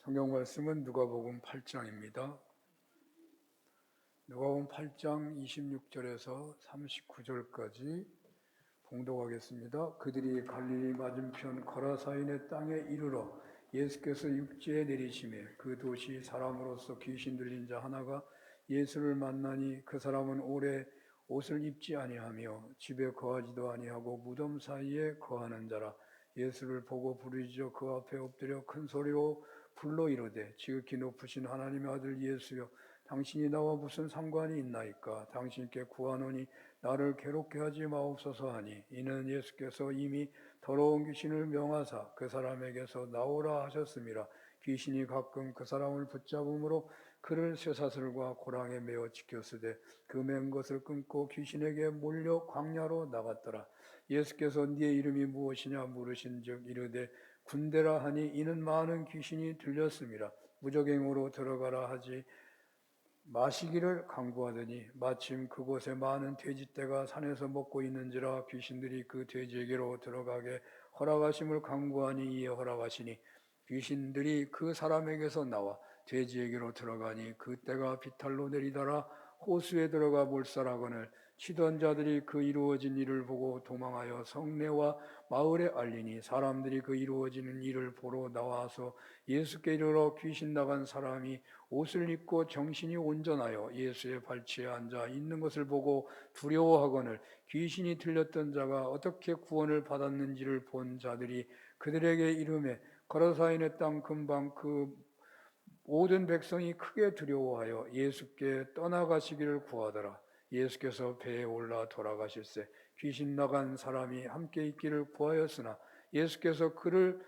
성경 말씀은 누가복음 8장입니다. 누가복음 8장 26절에서 39절까지 봉독하겠습니다. 그들이 갈릴리 맞은편 거라사인의 땅에 이르러 예수께서 육지에 내리심에 그 도시 사람으로서 귀신 들린 자 하나가 예수를 만나니 그 사람은 오래 옷을 입지 아니하며 집에 거하지도 아니하고 무덤 사이에 거하는 자라. 예수를 보고 부르짖어 그 앞에 엎드려 큰 소리로 불러 이르되 지극히 높으신 하나님의 아들 예수여, 당신이 나와 무슨 상관이 있나이까? 당신께 구하노니 나를 괴롭게 하지 마옵소서 하니, 이는 예수께서 이미 더러운 귀신을 명하사 그 사람에게서 나오라 하셨음이라. 귀신이 가끔 그 사람을 붙잡음으로 그를 쇠사슬과 고랑에 매어 지켰으되 그 맨 것을 끊고 귀신에게 몰려 광야로 나갔더라. 예수께서 네 이름이 무엇이냐 물으신즉 이르되 군대라 하니, 이는 많은 귀신이 들렸음이라. 무적행으로 들어가라 하지 마시기를 강구하더니 마침 그곳에 많은 돼지떼가 산에서 먹고 있는지라 귀신들이 그 돼지에게로 들어가게 허락하심을 강구하니 이에 허락하시니, 귀신들이 그 사람에게서 나와 돼지에게로 들어가니 그 떼가 비탈로 내리더라. 호수에 들어가 몰살하거늘 치던 자들이 그 이루어진 일을 보고 도망하여 성내와 마을에 알리니, 사람들이 그 이루어지는 일을 보러 나와서 예수께 이르러 귀신 나간 사람이 옷을 입고 정신이 온전하여 예수의 발치에 앉아 있는 것을 보고 두려워하거늘 귀신이 들렸던 자가 어떻게 구원을 받았는지를 본 자들이 그들에게 이르매, 거라사인의 땅 근방 그 모든 백성이 크게 두려워하여 예수께 떠나가시기를 구하더라. 예수께서 배에 올라 돌아가실새 귀신 나간 사람이 함께 있기를 구하였으나 예수께서 그를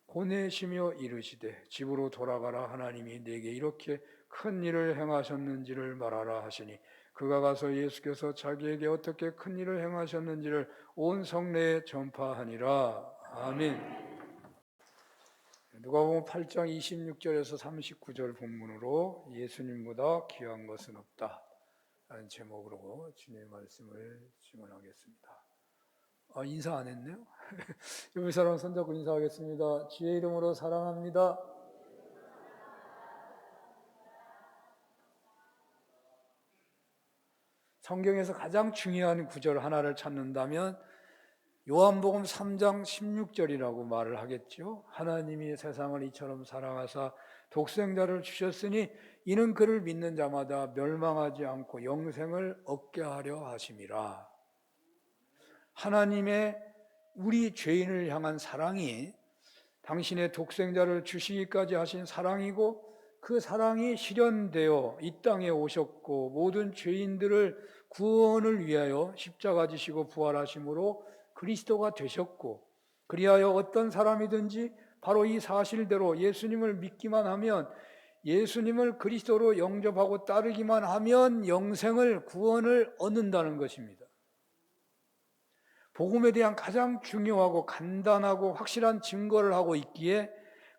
보내시며 이르시되 집으로 돌아가라. 하나님이 내게 이렇게 큰 일을 행하셨는지를 말하라 하시니, 그가 가서 예수께서 자기에게 어떻게 큰 일을 행하셨는지를 온 성내에 전파하니라. 아멘. 누가복음 8장 26절에서 39절 본문으로 예수님보다 귀한 것은 없다 라는 제목으로 주님의 말씀을 증언하겠습니다. 인사 안 했네요. 옆에 사람 손잡고 인사하겠습니다. 주의 이름으로 사랑합니다. 성경에서 가장 중요한 구절 하나를 찾는다면 요한복음 3장 16절이라고 말을 하겠죠. 하나님이 세상을 이처럼 사랑하사 독생자를 주셨으니 이는 그를 믿는 자마다 멸망하지 않고 영생을 얻게 하려 하심이라. 하나님의 우리 죄인을 향한 사랑이 당신의 독생자를 주시기까지 하신 사랑이고, 그 사랑이 실현되어 이 땅에 오셨고 모든 죄인들을 구원을 위하여 십자가 지시고 부활하심으로 그리스도가 되셨고, 그리하여 어떤 사람이든지 바로 이 사실대로 예수님을 믿기만 하면, 예수님을 그리스도로 영접하고 따르기만 하면 영생을, 구원을 얻는다는 것입니다. 복음에 대한 가장 중요하고 간단하고 확실한 증거를 하고 있기에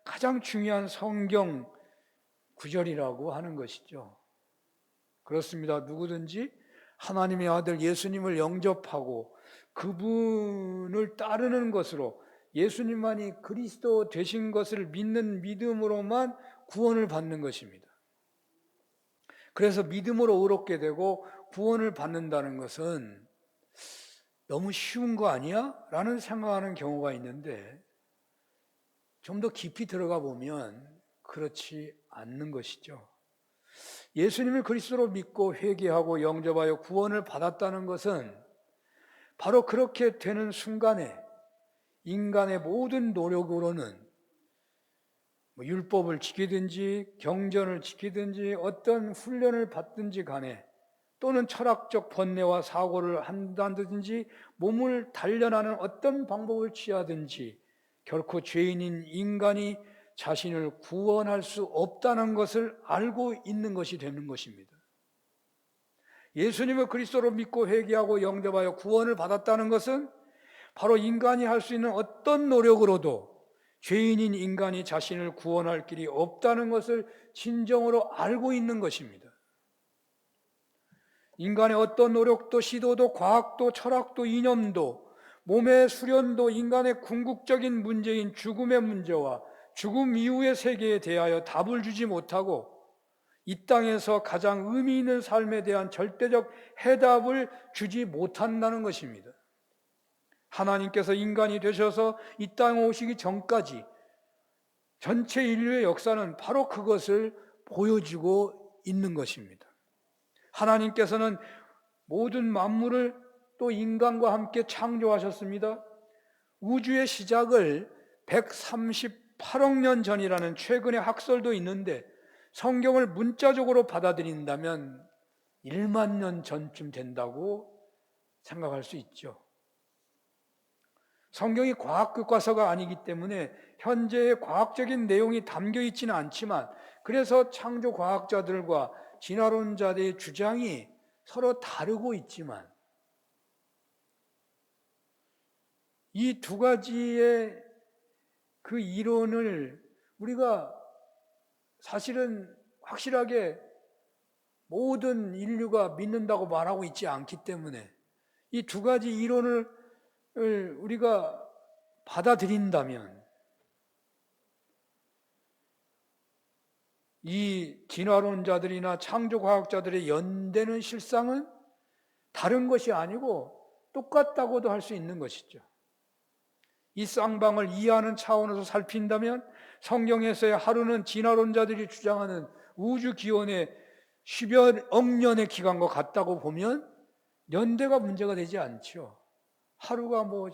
가장 중요한 성경 구절이라고 하는 것이죠. 그렇습니다. 누구든지 하나님의 아들 예수님을 영접하고 그분을 따르는 것으로, 예수님만이 그리스도 되신 것을 믿는 믿음으로만 구원을 받는 것입니다. 그래서 믿음으로 의롭게 되고 구원을 받는다는 것은 너무 쉬운 거 아니야? 라는 생각하는 경우가 있는데, 좀 더 깊이 들어가 보면 그렇지 않는 것이죠. 예수님을 그리스도로 믿고 회개하고 영접하여 구원을 받았다는 것은 바로 그렇게 되는 순간에 인간의 모든 노력으로는 율법을 지키든지 경전을 지키든지 어떤 훈련을 받든지 간에, 또는 철학적 번뇌와 사고를 한다든지 몸을 단련하는 어떤 방법을 취하든지 결코 죄인인 인간이 자신을 구원할 수 없다는 것을 알고 있는 것이 되는 것입니다. 예수님을 그리스도로 믿고 회개하고 영접하여 구원을 받았다는 것은 바로 인간이 할 수 있는 어떤 노력으로도 죄인인 인간이 자신을 구원할 길이 없다는 것을 진정으로 알고 있는 것입니다. 인간의 어떤 노력도, 시도도, 과학도, 철학도, 이념도, 몸의 수련도, 인간의 궁극적인 문제인 죽음의 문제와 죽음 이후의 세계에 대하여 답을 주지 못하고 이 땅에서 가장 의미 있는 삶에 대한 절대적 해답을 주지 못한다는 것입니다. 하나님께서 인간이 되셔서 이 땅에 오시기 전까지 전체 인류의 역사는 바로 그것을 보여주고 있는 것입니다. 하나님께서는 모든 만물을 또 인간과 함께 창조하셨습니다. 우주의 시작을 138억 년 전이라는 최근의 학설도 있는데 성경을 문자적으로 받아들인다면 1만 년 전쯤 된다고 생각할 수 있죠. 성경이 과학 교과서가 아니기 때문에 현재의 과학적인 내용이 담겨 있지는 않지만 그래서 창조 과학자들과 진화론자들의 주장이 서로 다르고 있지만 이 두 가지의 그 이론을 우리가 사실은 확실하게 모든 인류가 믿는다고 말하고 있지 않기 때문에 이 두 가지 이론을 우리가 받아들인다면 이 진화론자들이나 창조과학자들의 연대는 실상은 다른 것이 아니고 똑같다고도 할 수 있는 것이죠. 이 쌍방을 이해하는 차원에서 살핀다면 성경에서의 하루는 진화론자들이 주장하는 우주 기원의 10여억 년의 기간과 같다고 보면 연대가 문제가 되지 않죠. 하루가 뭐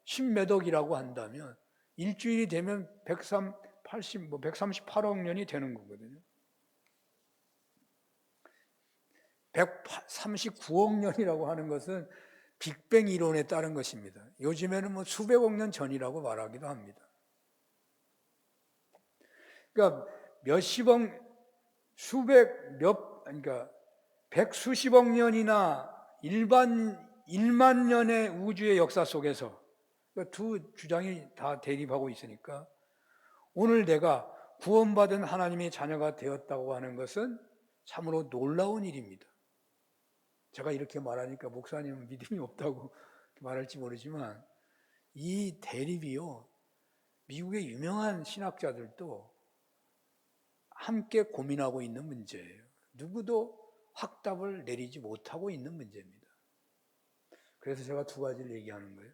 10몇억이라고 한다면 일주일이 되면 138억 년이 되는 거거든요. 139억 년이라고 하는 것은 빅뱅 이론에 따른 것입니다. 요즘에는 뭐 수백억 년 전이라고 말하기도 합니다. 그러니까 그러니까 백수십억 년이나 1만 년의 우주의 역사 속에서 두 주장이 다 대립하고 있으니까 오늘 내가 구원받은 하나님의 자녀가 되었다고 하는 것은 참으로 놀라운 일입니다. 제가 이렇게 말하니까 목사님은 믿음이 없다고 말할지 모르지만 이 대립이요, 미국의 유명한 신학자들도 함께 고민하고 있는 문제예요. 누구도 확답을 내리지 못하고 있는 문제입니다. 그래서 제가 두 가지를 얘기하는 거예요.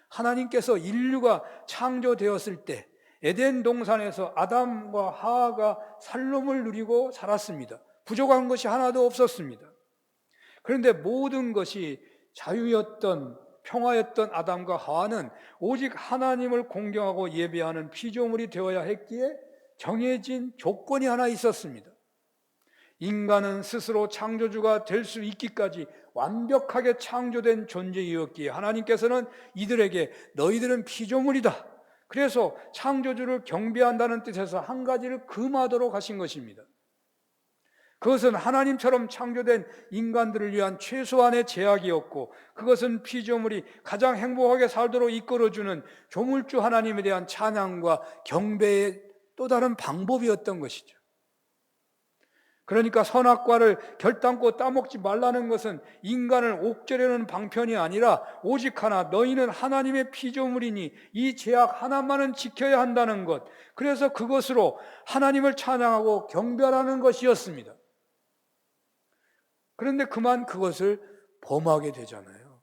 하나님께서 인류가 창조되었을 때 에덴 동산에서 아담과 하와가 살롬을 누리고 살았습니다. 부족한 것이 하나도 없었습니다. 그런데 모든 것이 자유였던 평화였던 아담과 하와는 오직 하나님을 공경하고 예배하는 피조물이 되어야 했기에 정해진 조건이 하나 있었습니다. 인간은 스스로 창조주가 될 수 있기까지 완벽하게 창조된 존재이었기에 하나님께서는 이들에게 너희들은 피조물이다, 그래서 창조주를 경배한다는 뜻에서 한 가지를 금하도록 하신 것입니다. 그것은 하나님처럼 창조된 인간들을 위한 최소한의 제약이었고 그것은 피조물이 가장 행복하게 살도록 이끌어주는 조물주 하나님에 대한 찬양과 경배의 또 다른 방법이었던 것이죠. 그러니까 선악과를 결단코 따먹지 말라는 것은 인간을 옥죄려는 방편이 아니라 오직 하나, 너희는 하나님의 피조물이니 이 제약 하나만은 지켜야 한다는 것, 그래서 그것으로 하나님을 찬양하고 경배하라는 것이었습니다. 그런데 그만 그것을 범하게 되잖아요.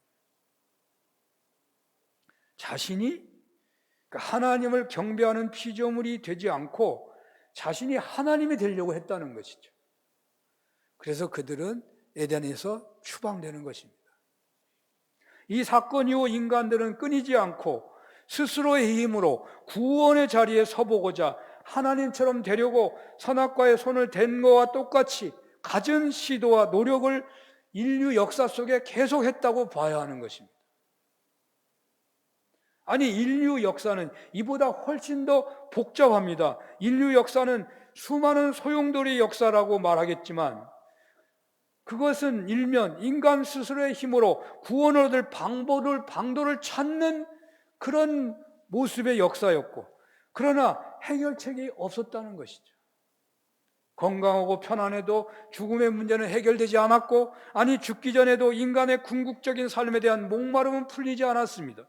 자신이 하나님을 경배하는 피조물이 되지 않고 자신이 하나님이 되려고 했다는 것이죠. 그래서 그들은 에덴에서 추방되는 것입니다. 이 사건 이후 인간들은 끊이지 않고 스스로의 힘으로 구원의 자리에 서보고자 하나님처럼 되려고 선악과의 손을 댄 것과 똑같이 갖은 시도와 노력을 인류 역사 속에 계속했다고 봐야 하는 것입니다. 아니, 인류 역사는 이보다 훨씬 더 복잡합니다. 인류 역사는 수많은 소용돌이 역사라고 말하겠지만 그것은 일면 인간 스스로의 힘으로 구원을 얻을 방도를 찾는 그런 모습의 역사였고, 그러나 해결책이 없었다는 것이죠. 건강하고 편안해도 죽음의 문제는 해결되지 않았고, 아니 죽기 전에도 인간의 궁극적인 삶에 대한 목마름은 풀리지 않았습니다.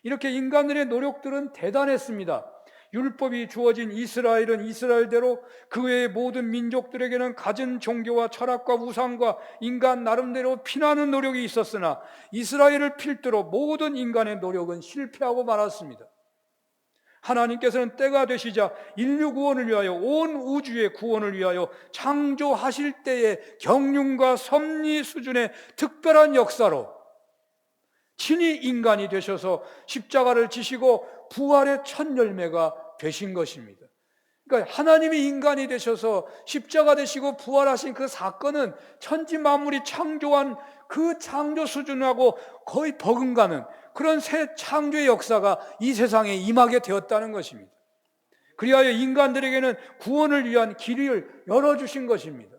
이렇게 인간들의 노력들은 대단했습니다. 율법이 주어진 이스라엘은 이스라엘대로 그 외의 모든 민족들에게는 갖은 종교와 철학과 우상과 인간 나름대로 피나는 노력이 있었으나 이스라엘을 필두로 모든 인간의 노력은 실패하고 말았습니다. 하나님께서는 때가 되시자 인류 구원을 위하여, 온 우주의 구원을 위하여 창조하실 때의 경륜과 섭리 수준의 특별한 역사로 친히 인간이 되셔서 십자가를 지시고 부활의 첫 열매가 되신 것입니다. 그러니까 하나님이 인간이 되셔서 십자가 되시고 부활하신 그 사건은 천지 만물이 창조한 그 창조 수준하고 거의 버금가는 그런 새 창조의 역사가 이 세상에 임하게 되었다는 것입니다. 그리하여 인간들에게는 구원을 위한 길을 열어주신 것입니다.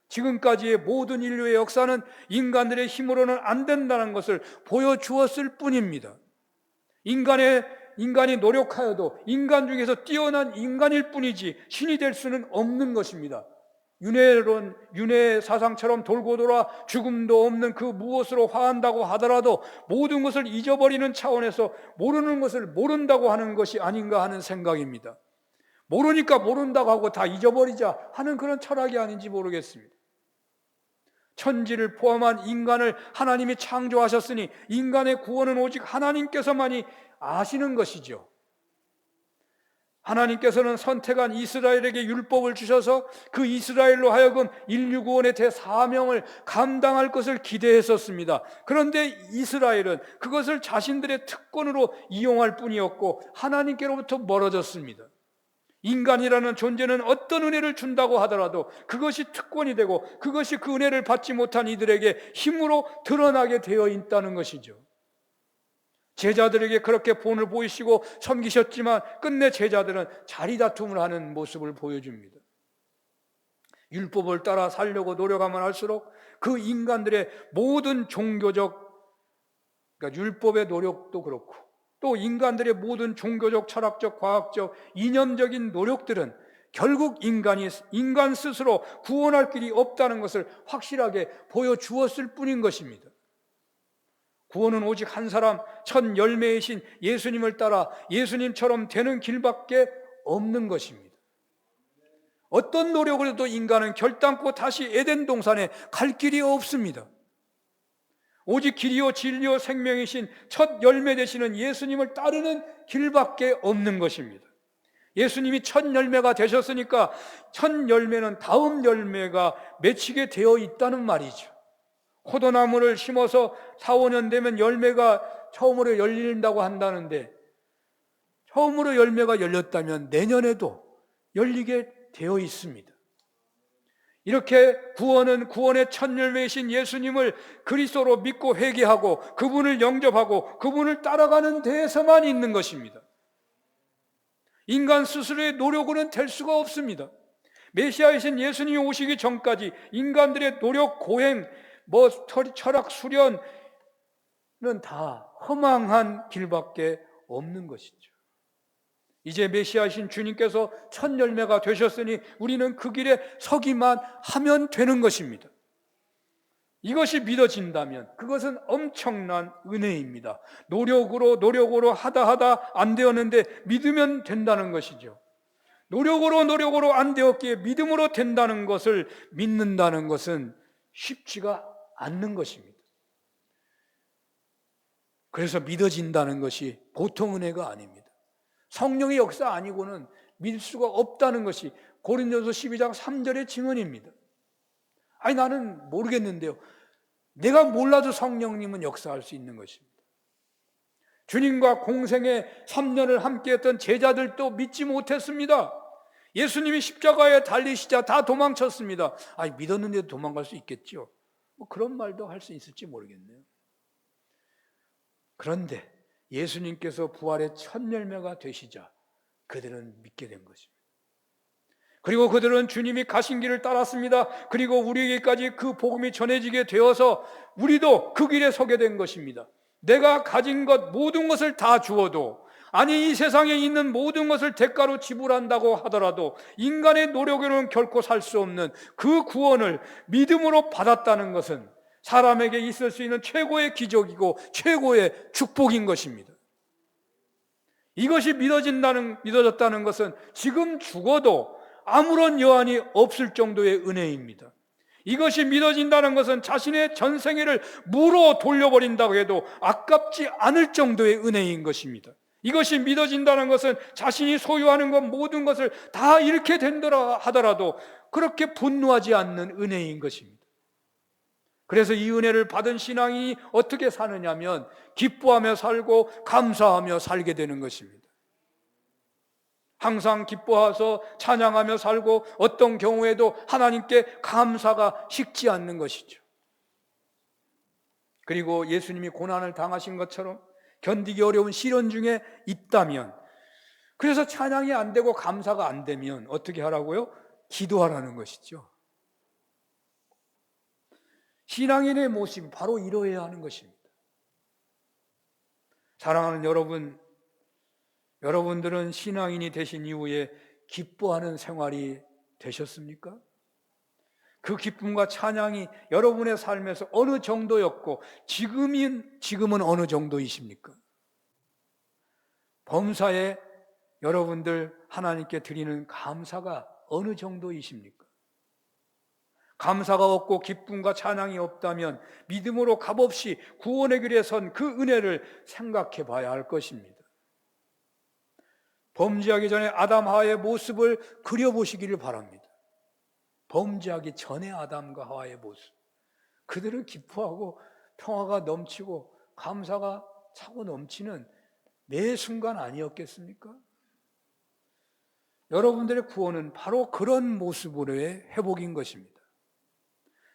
지금까지의 모든 인류의 역사는 인간들의 힘으로는 안 된다는 것을 보여주었을 뿐입니다. 인간이 노력하여도 인간 중에서 뛰어난 인간일 뿐이지 신이 될 수는 없는 것입니다. 윤회론, 윤회 사상처럼 돌고 돌아 죽음도 없는 그 무엇으로 화한다고 하더라도 모든 것을 잊어버리는 차원에서 모르는 것을 모른다고 하는 것이 아닌가 하는 생각입니다. 모르니까 모른다고 하고 다 잊어버리자 하는 그런 철학이 아닌지 모르겠습니다. 천지를 포함한 인간을 하나님이 창조하셨으니 인간의 구원은 오직 하나님께서만이 아시는 것이죠. 하나님께서는 선택한 이스라엘에게 율법을 주셔서 그 이스라엘로 하여금 인류 구원의 대사명을 감당할 것을 기대했었습니다. 그런데 이스라엘은 그것을 자신들의 특권으로 이용할 뿐이었고 하나님께로부터 멀어졌습니다. 인간이라는 존재는 어떤 은혜를 준다고 하더라도 그것이 특권이 되고 그것이 그 은혜를 받지 못한 이들에게 힘으로 드러나게 되어 있다는 것이죠. 제자들에게 그렇게 본을 보이시고 섬기셨지만 끝내 제자들은 자리다툼을 하는 모습을 보여줍니다. 율법을 따라 살려고 노력하면 할수록 그 인간들의 모든 종교적, 그러니까 율법의 노력도 그렇고 또 인간들의 모든 종교적, 철학적, 과학적, 이념적인 노력들은 결국 인간 스스로 구원할 길이 없다는 것을 확실하게 보여주었을 뿐인 것입니다. 구원은 오직 한 사람, 첫 열매이신 예수님을 따라 예수님처럼 되는 길밖에 없는 것입니다. 어떤 노력을 해도 인간은 결단코 다시 에덴 동산에 갈 길이 없습니다. 오직 길이요 진리요 생명이신 첫 열매 되시는 예수님을 따르는 길밖에 없는 것입니다. 예수님이 첫 열매가 되셨으니까 첫 열매는 다음 열매가 맺히게 되어 있다는 말이죠. 포도나무를 심어서 4, 5년 되면 열매가 처음으로 열린다고 한다는데 처음으로 열매가 열렸다면 내년에도 열리게 되어 있습니다. 이렇게 구원은 구원의 첫 열매이신 예수님을 그리스도로 믿고 회개하고 그분을 영접하고 그분을 따라가는 데에서만 있는 것입니다. 인간 스스로의 노력으로는 될 수가 없습니다. 메시아이신 예수님이 오시기 전까지 인간들의 노력, 고행, 철학, 수련은 다 허망한 길밖에 없는 것이죠. 이제 메시아이신 주님께서 첫 열매가 되셨으니 우리는 그 길에 서기만 하면 되는 것입니다. 이것이 믿어진다면 그것은 엄청난 은혜입니다. 노력으로 하다 안 되었는데 믿으면 된다는 것이죠. 노력으로 안 되었기에 믿음으로 된다는 것을 믿는다는 것은 쉽지가 않는 것입니다. 그래서 믿어진다는 것이 보통 은혜가 아닙니다. 성령의 역사 아니고는 믿을 수가 없다는 것이 고린도서 12장 3절의 증언입니다. 아니 나는 모르겠는데요. 내가 몰라도 성령님은 역사할 수 있는 것입니다. 주님과 공생의 3년을 함께했던 제자들도 믿지 못했습니다. 예수님이 십자가에 달리시자 다 도망쳤습니다. 아니 믿었는데도 도망갈 수 있겠죠. 그런 말도 할 수 있을지 모르겠네요. 그런데 예수님께서 부활의 첫 열매가 되시자 그들은 믿게 된 것입니다. 그리고 그들은 주님이 가신 길을 따랐습니다. 그리고 우리에게까지 그 복음이 전해지게 되어서 우리도 그 길에 서게 된 것입니다. 내가 가진 것 모든 것을 다 주어도, 아니 이 세상에 있는 모든 것을 대가로 지불한다고 하더라도 인간의 노력으로는 결코 살 수 없는 그 구원을 믿음으로 받았다는 것은 사람에게 있을 수 있는 최고의 기적이고 최고의 축복인 것입니다. 이것이 믿어졌다는 것은 지금 죽어도 아무런 여한이 없을 정도의 은혜입니다. 이것이 믿어진다는 것은 자신의 전생애를 무로 돌려버린다고 해도 아깝지 않을 정도의 은혜인 것입니다. 이것이 믿어진다는 것은 자신이 소유하는 것 모든 것을 다 잃게 된다라 하더라도 그렇게 분노하지 않는 은혜인 것입니다. 그래서 이 은혜를 받은 신앙인이 어떻게 사느냐면 기뻐하며 살고 감사하며 살게 되는 것입니다. 항상 기뻐해서 찬양하며 살고 어떤 경우에도 하나님께 감사가 식지 않는 것이죠. 그리고 예수님이 고난을 당하신 것처럼 견디기 어려운 시련 중에 있다면, 그래서 찬양이 안 되고 감사가 안 되면 어떻게 하라고요? 기도하라는 것이죠. 신앙인의 모습이 바로 이러해야 하는 것입니다. 사랑하는 여러분, 여러분들은 신앙인이 되신 이후에 기뻐하는 생활이 되셨습니까? 그 기쁨과 찬양이 여러분의 삶에서 어느 정도였고 지금은 어느 정도이십니까? 범사에 여러분들 하나님께 드리는 감사가 어느 정도이십니까? 감사가 없고 기쁨과 찬양이 없다면 믿음으로 값없이 구원의 길에 선 그 은혜를 생각해 봐야 할 것입니다. 범죄하기 전에 아담 하와의 모습을 그려보시기를 바랍니다. 범죄하기 전에 아담과 하와의 모습, 그들은 기뻐하고 평화가 넘치고 감사가 차고 넘치는 매 순간 아니었겠습니까? 여러분들의 구원은 바로 그런 모습으로의 회복인 것입니다.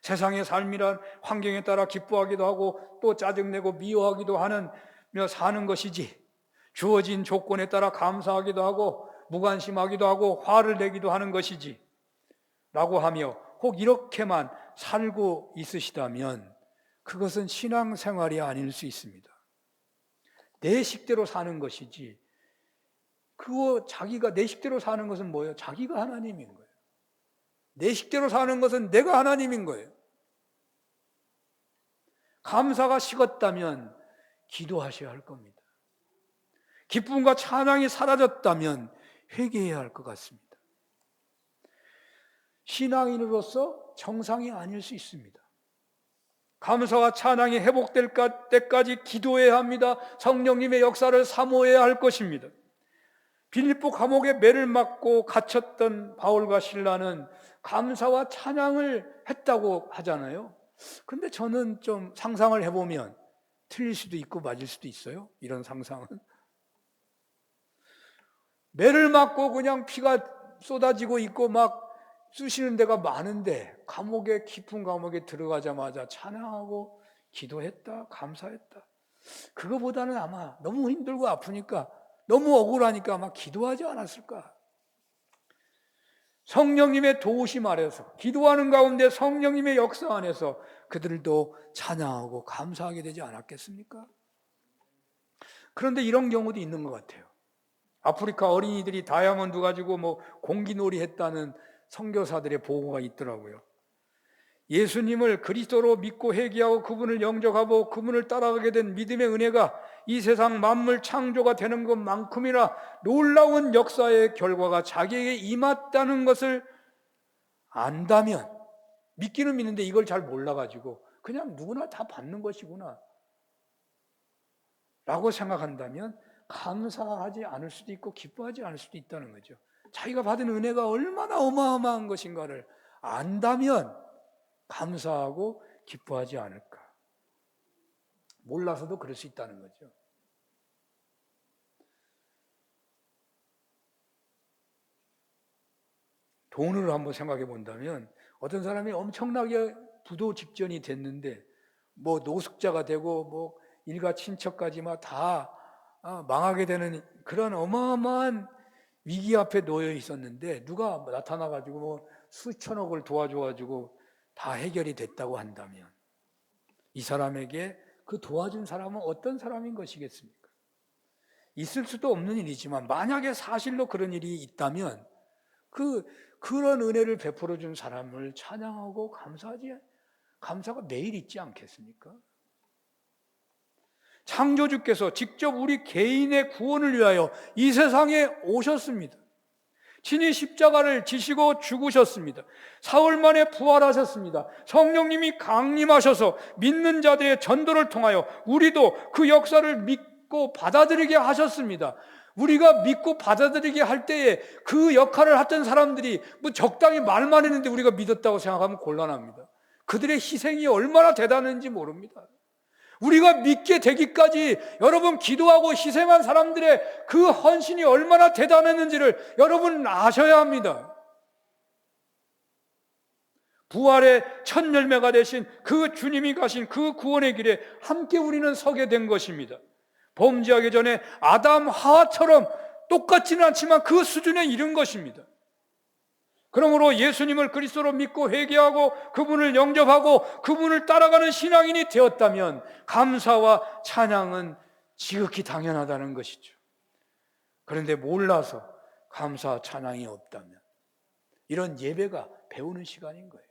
세상의 삶이란 환경에 따라 기뻐하기도 하고 또 짜증내고 미워하기도 하며 사는 것이지, 주어진 조건에 따라 감사하기도 하고 무관심하기도 하고 화를 내기도 하는 것이지 라고 하며 혹 이렇게만 살고 있으시다면 그것은 신앙생활이 아닐 수 있습니다. 내 식대로 사는 것이지, 자기가 내 식대로 사는 것은 뭐예요? 자기가 하나님인 거예요. 내 식대로 사는 것은 내가 하나님인 거예요. 감사가 식었다면 기도하셔야 할 겁니다. 기쁨과 찬양이 사라졌다면 회개해야 할 것 같습니다. 신앙인으로서 정상이 아닐 수 있습니다. 감사와 찬양이 회복될 때까지 기도해야 합니다. 성령님의 역사를 사모해야 할 것입니다. 빌립보 감옥에 매를 맞고 갇혔던 바울과 실라는 감사와 찬양을 했다고 하잖아요. 그런데 저는 좀 상상을 해보면 틀릴 수도 있고 맞을 수도 있어요. 이런 상상은. 매를 맞고 그냥 피가 쏟아지고 있고 막 쑤시는 데가 많은데 깊은 감옥에 들어가자마자 찬양하고 기도했다, 감사했다. 그거보다는 아마 너무 힘들고 아프니까, 너무 억울하니까 아마 기도하지 않았을까. 성령님의 도우심 아래서, 기도하는 가운데 성령님의 역사 안에서 그들도 찬양하고 감사하게 되지 않았겠습니까? 그런데 이런 경우도 있는 것 같아요. 아프리카 어린이들이 다이아몬드 가지고 공기놀이 했다는 선교사들의 보고가 있더라고요. 예수님을 그리스도로 믿고 회개하고 그분을 영접하고 그분을 따라가게 된 믿음의 은혜가 이 세상 만물 창조가 되는 것만큼이나 놀라운 역사의 결과가 자기에게 임했다는 것을 안다면, 믿기는 믿는데 이걸 잘 몰라가지고 그냥 누구나 다 받는 것이구나 라고 생각한다면 감사하지 않을 수도 있고 기뻐하지 않을 수도 있다는 거죠. 자기가 받은 은혜가 얼마나 어마어마한 것인가를 안다면 감사하고 기뻐하지 않을까. 몰라서도 그럴 수 있다는 거죠. 돈을 한번 생각해 본다면 어떤 사람이 엄청나게 부도 직전이 됐는데 노숙자가 되고 일가 친척까지 다 망하게 되는 그런 어마어마한 위기 앞에 놓여 있었는데 누가 나타나가지고 수천억을 도와줘가지고 다 해결이 됐다고 한다면 이 사람에게 그 도와준 사람은 어떤 사람인 것이겠습니까? 있을 수도 없는 일이지만 만약에 사실로 그런 일이 있다면 그런 은혜를 베풀어 준 사람을 찬양하고 감사가 매일 있지 않겠습니까? 창조주께서 직접 우리 개인의 구원을 위하여 이 세상에 오셨습니다. 친히 십자가를 지시고 죽으셨습니다. 사흘 만에 부활하셨습니다. 성령님이 강림하셔서 믿는 자들의 전도를 통하여 우리도 그 역사를 믿고 받아들이게 하셨습니다. 우리가 믿고 받아들이게 할 때에 그 역할을 했던 사람들이 뭐 적당히 말만 했는데 우리가 믿었다고 생각하면 곤란합니다. 그들의 희생이 얼마나 대단한지 모릅니다. 우리가 믿게 되기까지 여러분 기도하고 희생한 사람들의 그 헌신이 얼마나 대단했는지를 여러분 아셔야 합니다. 부활의 첫 열매가 되신 그 주님이 가신 그 구원의 길에 함께 우리는 서게 된 것입니다. 범죄하기 전에 아담 하와처럼 똑같지는 않지만 그 수준에 이른 것입니다. 그러므로 예수님을 그리스도로 믿고 회개하고 그분을 영접하고 그분을 따라가는 신앙인이 되었다면 감사와 찬양은 지극히 당연하다는 것이죠. 그런데 몰라서 감사와 찬양이 없다면 이런 예배가 배우는 시간인 거예요.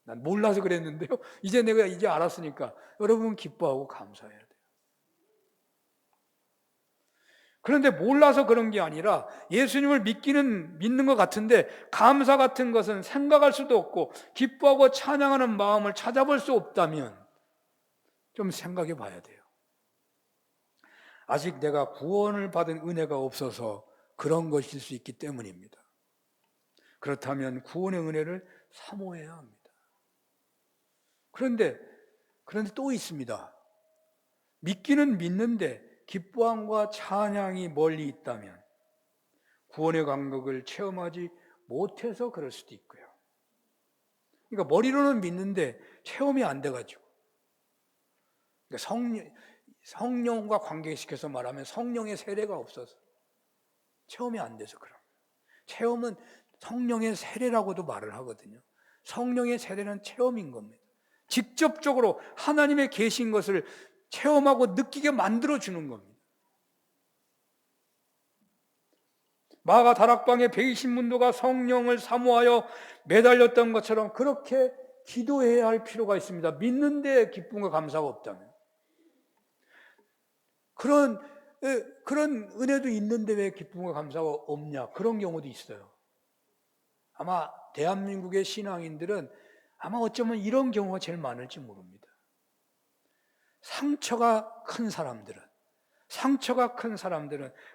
난 몰라서 그랬는데요, 이제 내가 이제 알았으니까 여러분 기뻐하고 감사해야 돼요. 그런데 몰라서 그런 게 아니라 예수님을 믿는 것 같은데 감사 같은 것은 생각할 수도 없고 기뻐하고 찬양하는 마음을 찾아볼 수 없다면 좀 생각해 봐야 돼요. 아직 내가 구원을 받은 은혜가 없어서 그런 것일 수 있기 때문입니다. 그렇다면 구원의 은혜를 사모해야 합니다. 그런데 또 있습니다. 믿기는 믿는데 기뻐함과 찬양이 멀리 있다면 구원의 감격을 체험하지 못해서 그럴 수도 있고요. 그러니까 머리로는 믿는데 체험이 안 돼가지고, 그러니까 성령과 관계시켜서 말하면 성령의 세례가 없어서 체험이 안 돼서 그런 거예요. 체험은 성령의 세례라고도 말을 하거든요. 성령의 세례는 체험인 겁니다. 직접적으로 하나님의 계신 것을 체험하고 느끼게 만들어주는 겁니다. 마가 다락방의 120문도가 성령을 사모하여 매달렸던 것처럼 그렇게 기도해야 할 필요가 있습니다. 믿는데 기쁨과 감사가 없다면. 그런 은혜도 있는데 왜 기쁨과 감사가 없냐, 그런 경우도 있어요. 아마 대한민국의 신앙인들은 아마 어쩌면 이런 경우가 제일 많을지 모릅니다. 상처가 큰 사람들은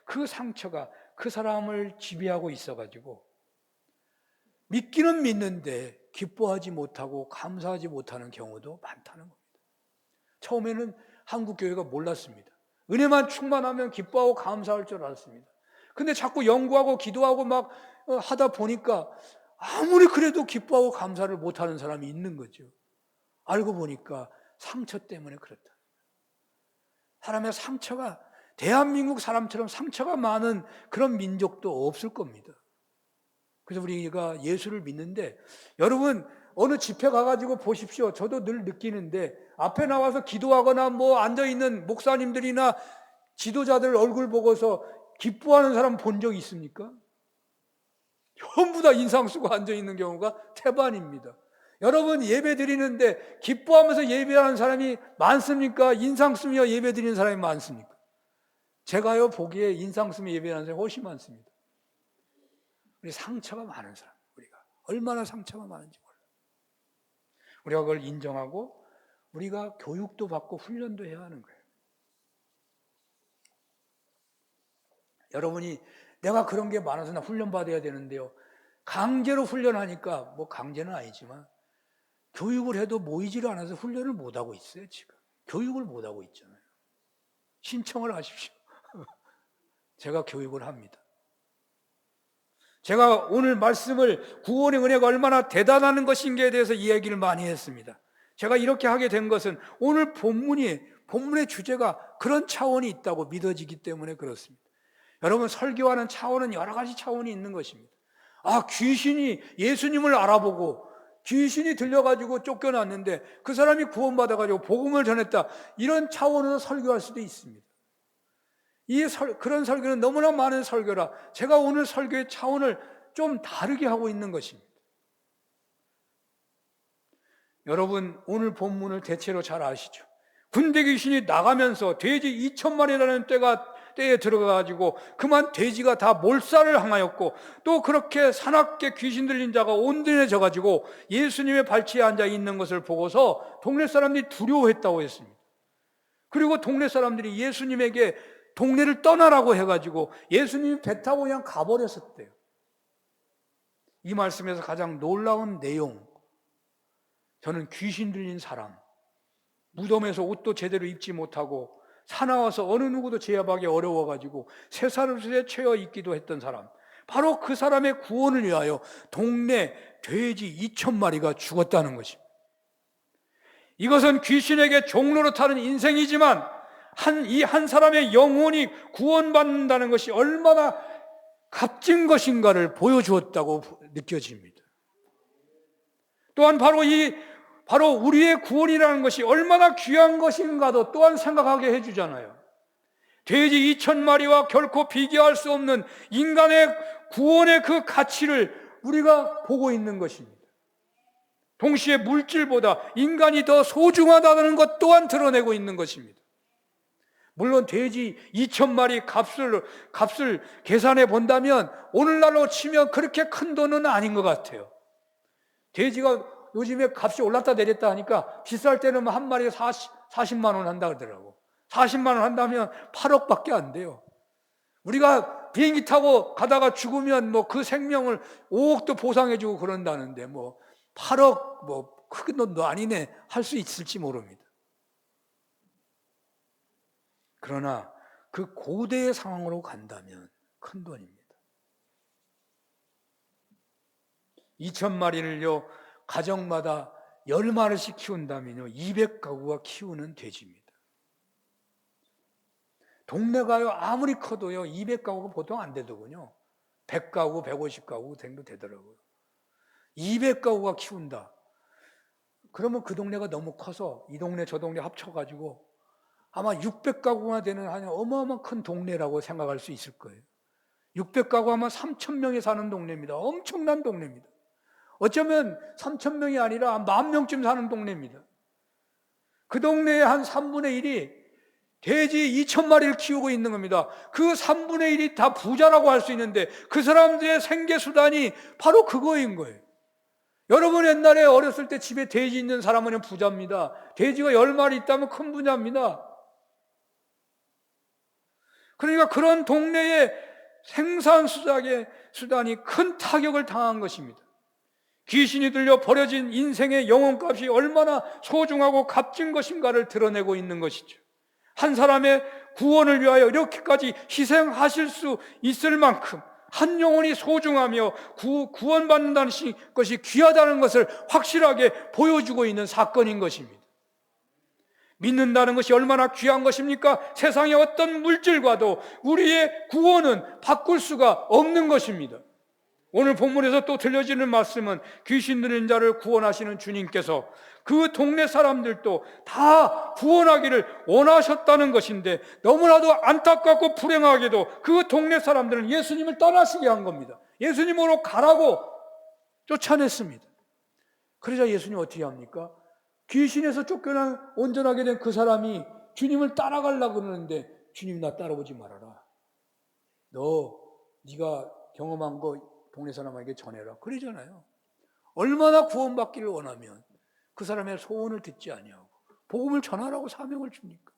그 상처가 그 사람을 지배하고 있어가지고 믿기는 믿는데 기뻐하지 못하고 감사하지 못하는 경우도 많다는 겁니다. 처음에는 한국교회가 몰랐습니다. 은혜만 충만하면 기뻐하고 감사할 줄 알았습니다. 근데 자꾸 연구하고 기도하고 막 하다 보니까 아무리 그래도 기뻐하고 감사를 못하는 사람이 있는 거죠. 알고 보니까 상처 때문에 그렇다. 사람의 상처가, 대한민국 사람처럼 상처가 많은 그런 민족도 없을 겁니다. 그래서 우리가 예수를 믿는데, 여러분 어느 집회 가가지고 보십시오. 저도 늘 느끼는데 앞에 나와서 기도하거나 뭐 앉아있는 목사님들이나 지도자들 얼굴 보고서 기뻐하는 사람 본 적 있습니까? 전부 다 인상 쓰고 앉아있는 경우가 태반입니다. 여러분 예배 드리는데 기뻐하면서 예배하는 사람이 많습니까? 인상 쓰며 예배 드리는 사람이 많습니까? 제가요 보기에 인상 쓰며 예배하는 사람이 훨씬 많습니다. 우리 상처가 많은 사람, 우리가 얼마나 상처가 많은지 몰라요. 우리가 그걸 인정하고 우리가 교육도 받고 훈련도 해야 하는 거예요. 여러분이 내가 그런 게 많아서 나 훈련 받아야 되는데요, 강제로 훈련하니까, 뭐 강제는 아니지만 교육을 해도 모이지를 않아서 훈련을 못하고 있어요. 지금 교육을 못하고 있잖아요. 신청을 하십시오. 제가 교육을 합니다. 제가 오늘 말씀을 구원의 은혜가 얼마나 대단한 것인가에 대해서 이야기를 많이 했습니다. 제가 이렇게 하게 된 것은 오늘 본문의 주제가 그런 차원이 있다고 믿어지기 때문에 그렇습니다. 여러분, 설교하는 차원은 여러 가지 차원이 있는 것입니다. 귀신이 예수님을 알아보고 귀신이 들려가지고 쫓겨났는데 그 사람이 구원받아가지고 복음을 전했다, 이런 차원으로 설교할 수도 있습니다. 그런 설교는 너무나 많은 설교라 제가 오늘 설교의 차원을 좀 다르게 하고 있는 것입니다. 여러분 오늘 본문을 대체로 잘 아시죠? 군대 귀신이 나가면서 돼지 2,000마리라는 때에 들어가가지고 그만 돼지가 다 몰살을 항하였고, 또 그렇게 사납게 귀신 들린 자가 온전해져가지고 예수님의 발치에 앉아 있는 것을 보고서 동네 사람들이 두려워했다고 했습니다. 그리고 동네 사람들이 예수님에게 동네를 떠나라고 해가지고 예수님이 배 타고 그냥 가버렸었대요. 이 말씀에서 가장 놀라운 내용, 저는 귀신 들린 사람, 무덤에서 옷도 제대로 입지 못하고 사나워서 어느 누구도 제압하기 어려워가지고 쇠사슬에 채워 있기도 했던 사람, 바로 그 사람의 구원을 위하여 동네 돼지 2,000마리가 죽었다는 것입니다. 이것은 귀신에게 종로로 타는 인생이지만 이 한 사람의 영혼이 구원받는다는 것이 얼마나 값진 것인가를 보여주었다고 느껴집니다. 또한 바로 우리의 구원이라는 것이 얼마나 귀한 것인가도 또한 생각하게 해주잖아요. 돼지 2,000마리와 결코 비교할 수 없는 인간의 구원의 그 가치를 우리가 보고 있는 것입니다. 동시에 물질보다 인간이 더 소중하다는 것 또한 드러내고 있는 것입니다. 물론 돼지 2,000마리 값을 계산해 본다면 오늘날로 치면 그렇게 큰 돈은 아닌 것 같아요. 돼지가 요즘에 값이 올랐다 내렸다 하니까 비쌀 때는 한 마리에 40만 원 한다 그러더라고. 40만 원 한다면 8억밖에 안 돼요. 우리가 비행기 타고 가다가 죽으면 그 생명을 5억도 보상해주고 그런다는데 8억 큰 돈도 아니네 할 수 있을지 모릅니다. 그러나 그 고대의 상황으로 간다면 큰 돈입니다. 2,000마리를요 가정마다 10마리씩 키운다면요 200가구가 키우는 돼지입니다. 동네가요 아무리 커도요 200가구가 보통 안 되더군요. 100가구, 150가구 정도 되더라고요. 200가구가 키운다. 그러면 그 동네가 너무 커서 이 동네 저 동네 합쳐가지고 아마 600가구나 되는 아주 어마어마한 큰 동네라고 생각할 수 있을 거예요. 600가구 하면 3,000명이 사는 동네입니다. 엄청난 동네입니다. 어쩌면 3,000명이 아니라 10,000명쯤 사는 동네입니다. 그 동네의 한 3분의 1이 돼지 2,000마리를 키우고 있는 겁니다. 그 3분의 1이 다 부자라고 할 수 있는데 그 사람들의 생계수단이 바로 그거인 거예요. 여러분 옛날에 어렸을 때 집에 돼지 있는 사람은 부자입니다. 돼지가 10마리 있다면 큰 부자입니다. 그러니까 그런 동네의 생산 수단이 큰 타격을 당한 것입니다. 귀신이 들려 버려진 인생의 영혼값이 얼마나 소중하고 값진 것인가를 드러내고 있는 것이죠. 한 사람의 구원을 위하여 이렇게까지 희생하실 수 있을 만큼 한 영혼이 소중하며 구원받는다는 것이 귀하다는 것을 확실하게 보여주고 있는 사건인 것입니다. 믿는다는 것이 얼마나 귀한 것입니까? 세상의 어떤 물질과도 우리의 구원은 바꿀 수가 없는 것입니다. 오늘 본문에서 또 들려지는 말씀은 귀신 들린 자를 구원하시는 주님께서 그 동네 사람들도 다 구원하기를 원하셨다는 것인데 너무나도 안타깝고 불행하게도 그 동네 사람들은 예수님을 떠나시게 한 겁니다. 예수님으로 가라고 쫓아냈습니다. 그러자 예수님 어떻게 합니까? 귀신에서 쫓겨난 온전하게 된 그 사람이 주님을 따라가려고 그러는데 주님 나 따라오지 말아라. 네가 경험한 거 동네 사람에게 전해라. 그러잖아요. 얼마나 구원받기를 원하면 그 사람의 소원을 듣지 아니하고 복음을 전하라고 사명을 줍니까?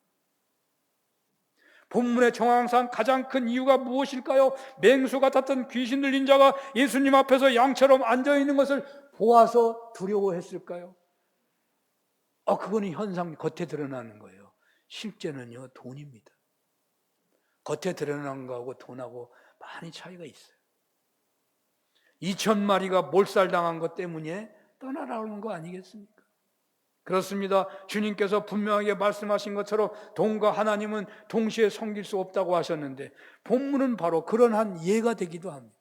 본문의 정황상 가장 큰 이유가 무엇일까요? 맹수 같았던 귀신 들린 자가 예수님 앞에서 양처럼 앉아있는 것을 보아서 두려워했을까요? 그거는 현상 겉에 드러나는 거예요. 실제는요 돈입니다. 겉에 드러나는 거하고 돈하고 많이 차이가 있어요. 2,000마리가 몰살당한 것 때문에 떠나라는 거 아니겠습니까? 그렇습니다. 주님께서 분명하게 말씀하신 것처럼 돈과 하나님은 동시에 섬길 수 없다고 하셨는데 본문은 바로 그런 한 예가 되기도 합니다.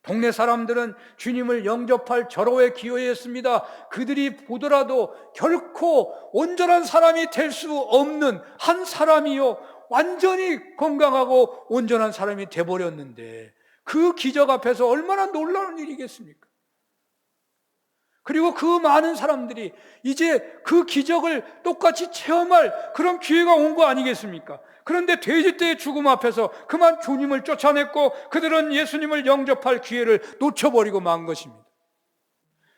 동네 사람들은 주님을 영접할 절호에 기여했습니다. 그들이 보더라도 결코 온전한 사람이 될 수 없는 한 사람이요 완전히 건강하고 온전한 사람이 돼버렸는데 그 기적 앞에서 얼마나 놀라운 일이겠습니까? 그리고 그 많은 사람들이 이제 그 기적을 똑같이 체험할 그런 기회가 온 거 아니겠습니까? 그런데 돼지떼의 죽음 앞에서 그만 주님을 쫓아냈고 그들은 예수님을 영접할 기회를 놓쳐버리고 만 것입니다.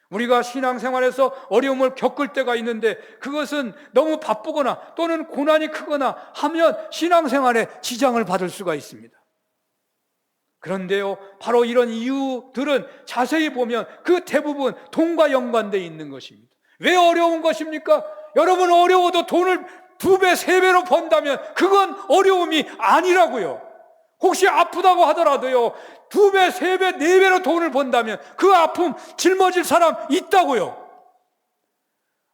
우리가 신앙생활에서 어려움을 겪을 때가 있는데 그것은 너무 바쁘거나 또는 고난이 크거나 하면 신앙생활에 지장을 받을 수가 있습니다. 그런데요, 바로 이런 이유들은 자세히 보면 그 대부분 돈과 연관되어 있는 것입니다. 왜 어려운 것입니까? 여러분, 어려워도 돈을 2배, 3배로 번다면 그건 어려움이 아니라고요. 혹시 아프다고 하더라도요, 2배, 3배, 4배로 돈을 번다면 그 아픔 짊어질 사람 있다고요.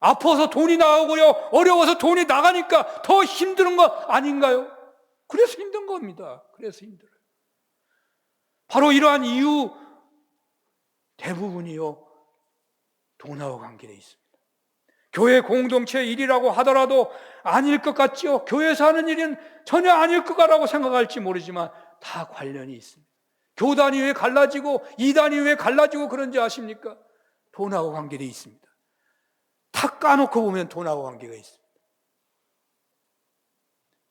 아파서 돈이 나오고요, 어려워서 돈이 나가니까 더 힘든 거 아닌가요? 그래서 힘든 겁니다. 그래서 힘들어요. 바로 이러한 이유 대부분이요, 돈하고 관계되어 있습니다. 교회 공동체 일이라고 하더라도 아닐 것 같죠? 교회에서 하는 일은 전혀 아닐 것 같다고 생각할지 모르지만 다 관련이 있습니다. 교단이 왜 갈라지고 이단이 왜 갈라지고 그런지 아십니까? 돈하고 관계되어 있습니다. 다 까놓고 보면 돈하고 관계가 있습니다.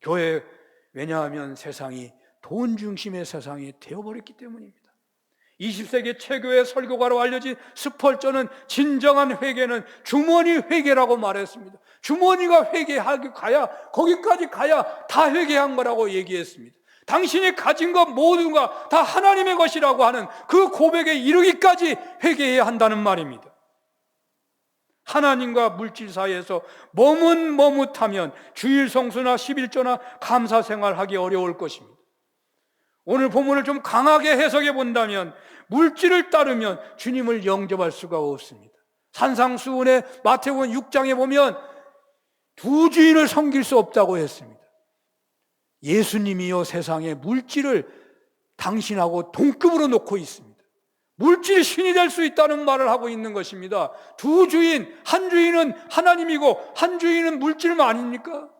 교회, 왜냐하면 세상이 돈 중심의 세상이 되어버렸기 때문입니다. 20세기 최고의 설교가로 알려진 스펄전은 진정한 회개는 주머니 회개라고 말했습니다. 주머니가 회개하기 가야, 거기까지 가야 다 회개한 거라고 얘기했습니다. 당신이 가진 것 모두가 다 하나님의 것이라고 하는 그 고백에 이르기까지 회개해야 한다는 말입니다. 하나님과 물질 사이에서 머뭇머뭇하면 주일 성수나 11조나 감사 생활하기 어려울 것입니다. 오늘 본문을 좀 강하게 해석해 본다면 물질을 따르면 주님을 영접할 수가 없습니다. 산상수훈의 마태복음 6장에 보면 두 주인을 섬길 수 없다고 했습니다. 예수님이요, 세상에 물질을 당신하고 동급으로 놓고 있습니다. 물질이 신이 될 수 있다는 말을 하고 있는 것입니다. 두 주인, 한 주인은 하나님이고 한 주인은 물질 아닙니까?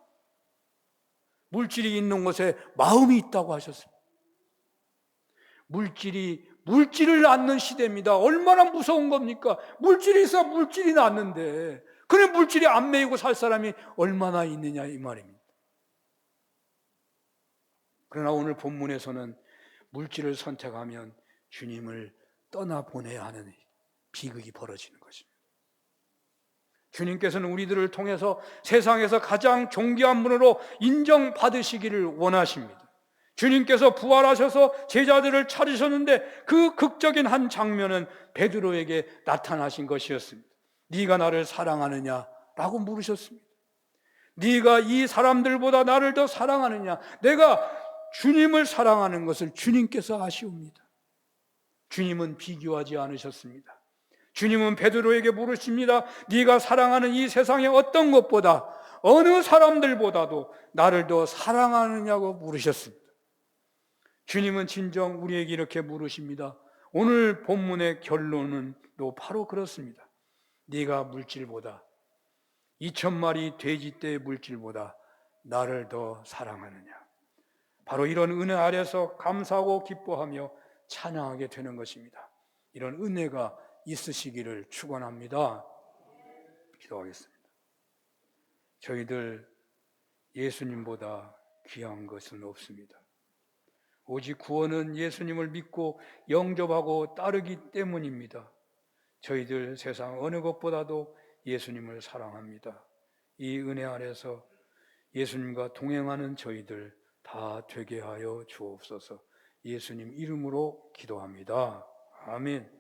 물질이 있는 곳에 마음이 있다고 하셨습니다. 물질을 낳는 시대입니다. 얼마나 무서운 겁니까? 물질이 있어 물질이 낳는데, 그래 물질이 안 매이고 살 사람이 얼마나 있느냐 이 말입니다. 그러나 오늘 본문에서는 물질을 선택하면 주님을 떠나보내야 하는 비극이 벌어지는 것입니다. 주님께서는 우리들을 통해서 세상에서 가장 존귀한 분으로 인정받으시기를 원하십니다. 주님께서 부활하셔서 제자들을 찾으셨는데 그 극적인 한 장면은 베드로에게 나타나신 것이었습니다. 네가 나를 사랑하느냐? 라고 물으셨습니다. 네가 이 사람들보다 나를 더 사랑하느냐? 내가 주님을 사랑하는 것을 주님께서 아시옵니다. 주님은 비교하지 않으셨습니다. 주님은 베드로에게 물으십니다. 네가 사랑하는 이 세상의 어떤 것보다, 어느 사람들보다도 나를 더 사랑하느냐고 물으셨습니다. 주님은 진정 우리에게 이렇게 물으십니다. 오늘 본문의 결론은 또 바로 그렇습니다. 네가 물질보다, 2,000마리 돼지떼의 물질보다 나를 더 사랑하느냐? 바로 이런 은혜 아래서 감사하고 기뻐하며 찬양하게 되는 것입니다. 이런 은혜가 있으시기를 축원합니다. 기도하겠습니다. 저희들 예수님보다 귀한 것은 없습니다. 오직 구원은 예수님을 믿고 영접하고 따르기 때문입니다. 저희들 세상 어느 것보다도 예수님을 사랑합니다. 이 은혜 안에서 예수님과 동행하는 저희들 다 되게 하여 주옵소서. 예수님 이름으로 기도합니다. 아멘.